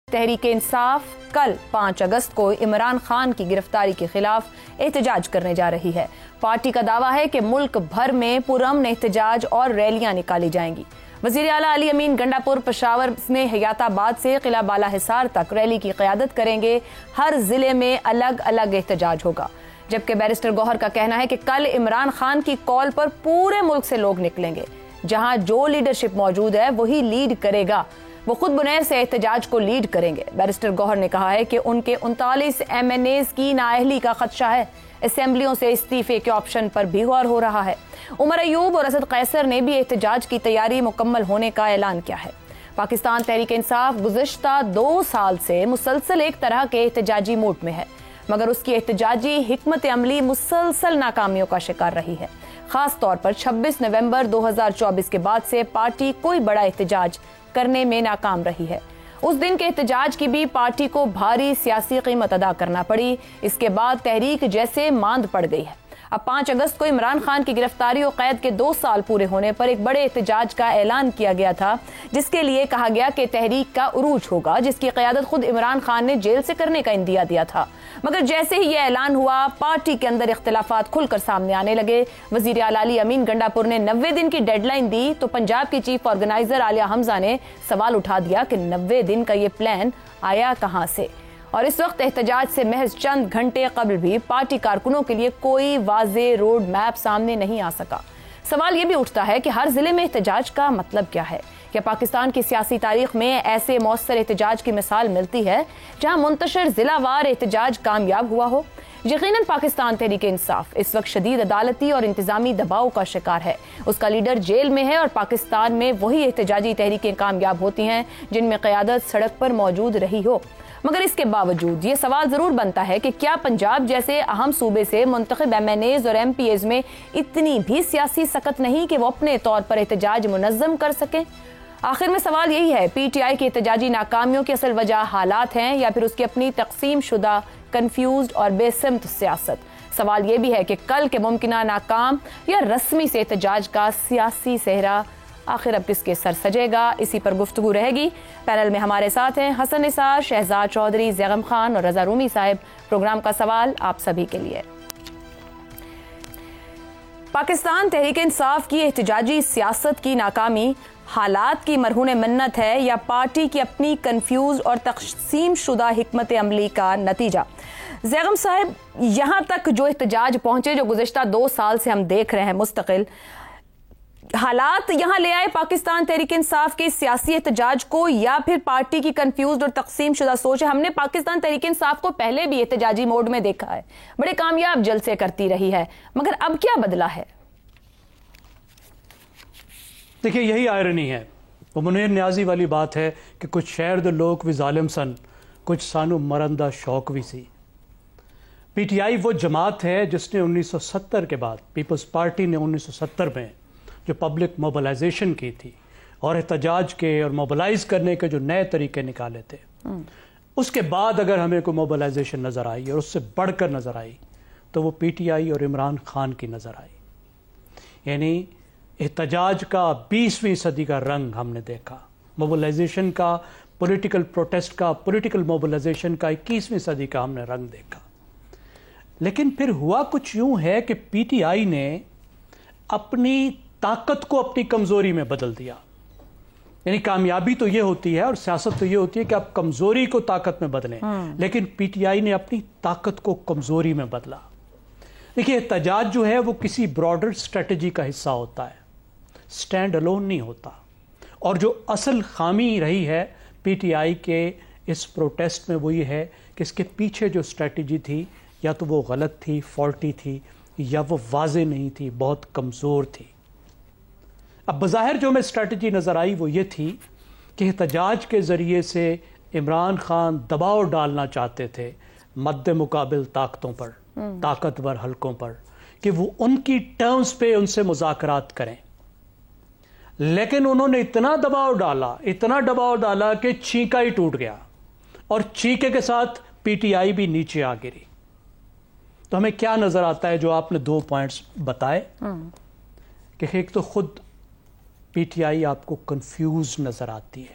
تحریک انصاف کل 5 اگست کو عمران خان کی گرفتاری کے خلاف احتجاج کرنے جا رہی ہے۔ پارٹی کا دعویٰ ہے کہ ملک بھر میں پرامن احتجاج اور ریلیاں نکالی جائیں گی۔ وزیر اعلیٰ علی امین گنڈا پور پشاور میں حیات آباد سے قلعہ بالا حصار تک ریلی کی قیادت کریں گے۔ ہر ضلع میں الگ الگ احتجاج ہوگا، جبکہ بیرسٹر گوہر کا کہنا ہے کہ کل عمران خان کی کال پر پورے ملک سے لوگ نکلیں گے۔ جہاں جو لیڈرشپ موجود ہے وہی لیڈ کرے گا، وہ خود بنیر سے احتجاج کو لیڈ کریں گے۔ بیرسٹر گوہر نے کہا ہے کہ ان کے 39 MNAs کی نااہلی کا خدشہ ہے۔ اسمبلیوں سے استعفے کے آپشن پر بھی غور ہو رہا ہے۔ عمر ایوب اور اسد قیصر نے بھی احتجاج کی تیاری مکمل ہونے کا اعلان کیا ہے۔ پاکستان تحریک انصاف گزشتہ 2 سال سے مسلسل ایک طرح کے احتجاجی موڈ میں ہے، مگر اس کی احتجاجی حکمت عملی مسلسل ناکامیوں کا شکار رہی ہے۔ خاص طور پر 26 نومبر 2024 کے بعد سے پارٹی کوئی بڑا احتجاج کرنے میں ناکام رہی ہے۔ اس دن کے احتجاج کی بھی پارٹی کو بھاری سیاسی قیمت ادا کرنا پڑی۔ اس کے بعد تحریک جیسے ماند پڑ گئی ہے۔ اب 5 اگست کو عمران خان کی گرفتاری و قید کے 2 سال پورے ہونے پر ایک بڑے احتجاج کا اعلان کیا گیا تھا، جس کے لیے کہا گیا کہ تحریک کا عروج ہوگا، جس کی قیادت خود عمران خان نے جیل سے کرنے کا اندیا دیا تھا۔ مگر جیسے ہی یہ اعلان ہوا، پارٹی کے اندر اختلافات کھل کر سامنے آنے لگے۔ وزیر اعلیٰ علی امین گنڈا پور نے 90 دن کی ڈیڈ لائن دی تو پنجاب کی چیف آرگنائزر عالیہ حمزہ نے سوال اٹھا دیا کہ 90 دن کا یہ پلان آیا کہاں سے؟ اور اس وقت احتجاج سے محض چند گھنٹے قبل بھی پارٹی کارکنوں کے لیے کوئی واضح روڈ میپ سامنے نہیں آ سکا۔ سوال یہ بھی اٹھتا ہے کہ ہر ضلع میں احتجاج کا مطلب کیا ہے؟ کیا پاکستان کی سیاسی تاریخ میں ایسے مؤثر احتجاج کی مثال ملتی ہے جہاں منتشر ضلع وار احتجاج کامیاب ہوا ہو؟ یقیناً پاکستان تحریک انصاف اس وقت شدید عدالتی اور انتظامی دباؤ کا شکار ہے۔ اس کا لیڈر جیل میں ہے اور پاکستان میں وہی احتجاجی تحریکیں کامیاب ہوتی ہیں جن میں قیادت سڑک پر موجود رہی ہو۔ مگر اس کے باوجود یہ سوال ضرور بنتا ہے کہ کیا پنجاب جیسے اہم صوبے سے منتخب MNAs اور MPAs میں اتنی بھی سیاسی سکت نہیں کہ وہ اپنے طور پر احتجاج منظم کر سکیں؟ آخر میں سوال یہی ہے، PTI کی احتجاجی ناکامیوں کی اصل وجہ حالات ہیں یا پھر اس کی اپنی تقسیم شدہ، کنفیوزڈ اور بے سمت سیاست؟ سوال یہ بھی ہے کہ کل کے ممکنہ ناکام یا رسمی سے احتجاج کا سیاسی صحرا آخر اب کس کے سر سجے گا؟ اسی پر گفتگو رہے گی۔ پینل میں ہمارے ساتھ ہیں حسن نثار، شہزاد چودھری، زیغم خان اور رضا رومی صاحب۔ پروگرام کا سوال آپ سبھی کے لیے۔ پاکستان تحریک انصاف کی احتجاجی سیاست کی ناکامی حالات کی مرہون منت ہے یا پارٹی کی اپنی کنفیوز اور تقسیم شدہ حکمت عملی کا نتیجہ؟ زیغم صاحب، یہاں تک جو احتجاج پہنچے، جو گزشتہ 2 سال سے ہم دیکھ رہے ہیں مستقل، حالات یہاں لے آئے پاکستان تحریک انصاف کے سیاسی احتجاج کو یا پھر پارٹی کی کنفیوزڈ اور تقسیم شدہ سوچ ہے؟ ہم نے پاکستان تحریک انصاف کو پہلے بھی احتجاجی موڈ میں دیکھا ہے، بڑے کامیاب جلسے کرتی رہی ہے، مگر اب کیا بدلا ہے؟ دیکھیے، یہی آئرنی ہے، وہ منیر نیازی والی بات ہے کہ کچھ شہر دے لوگ بھی ظالم سن، کچھ سانو مرندہ شوق بھی سی۔ PTI وہ جماعت ہے جس نے 1970 کے بعد، پیپلز پارٹی نے 1970 میں جو پبلک موبلائزیشن کی تھی اور احتجاج کے اور موبلائز کرنے کے جو نئے طریقے نکالے تھے، اس کے بعد اگر ہمیں کوئی موبلائزیشن نظر آئی اور اس سے بڑھ کر نظر آئی تو وہ PTI اور عمران خان کی نظر آئی۔ یعنی احتجاج کا 20ویں صدی کا رنگ ہم نے دیکھا، موبلائزیشن کا، پولیٹیکل پروٹیسٹ کا، پولیٹیکل موبلائزیشن کا 21ویں صدی کا ہم نے رنگ دیکھا۔ لیکن پھر ہوا کچھ یوں ہے کہ PTI نے اپنی طاقت کو اپنی کمزوری میں بدل دیا۔ یعنی کامیابی تو یہ ہوتی ہے اور سیاست تو یہ ہوتی ہے کہ آپ کمزوری کو طاقت میں بدلیں، لیکن PTI نے اپنی طاقت کو کمزوری میں بدلا۔ دیکھیے، احتجاج جو ہے وہ کسی براڈر اسٹریٹجی کا حصہ ہوتا ہے، سٹینڈ الون نہیں ہوتا۔ اور جو اصل خامی رہی ہے PTI کے اس پروٹیسٹ میں وہ یہ ہے کہ اس کے پیچھے جو اسٹریٹجی تھی یا تو وہ غلط تھی، فالٹی تھی، یا وہ واضح نہیں تھی، بہت کمزور تھی۔ اب بظاہر جو میں اسٹریٹجی نظر آئی وہ یہ تھی کہ احتجاج کے ذریعے سے عمران خان دباؤ ڈالنا چاہتے تھے مد مقابل طاقتوں پر، طاقتور حلقوں پر، کہ وہ ان کی ٹرمز پہ ان سے مذاکرات کریں۔ لیکن انہوں نے اتنا دباؤ ڈالا کہ چینکا ہی ٹوٹ گیا اور چینکے کے ساتھ PTI بھی نیچے آ گری۔ تو ہمیں کیا نظر آتا ہے جو آپ نے 2 پوائنٹس بتائے کہ ایک تو خود PTI آپ کو کنفیوز نظر آتی ہے،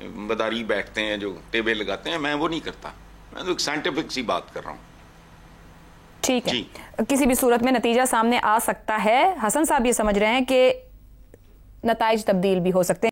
مداری بیٹھتے ہیں جو ٹیبے لگاتے ہیں, میں وہ نہیں کرتا, میں تو ایک سائنٹیفک سی بات کر رہا ہوں. ٹھیک ہے, کسی بھی صورت میں نتیجہ سامنے آ سکتا ہے. حسن صاحب یہ سمجھ رہے ہیں کہ نتائج تبدیل بھی ہو سکتے ہیں.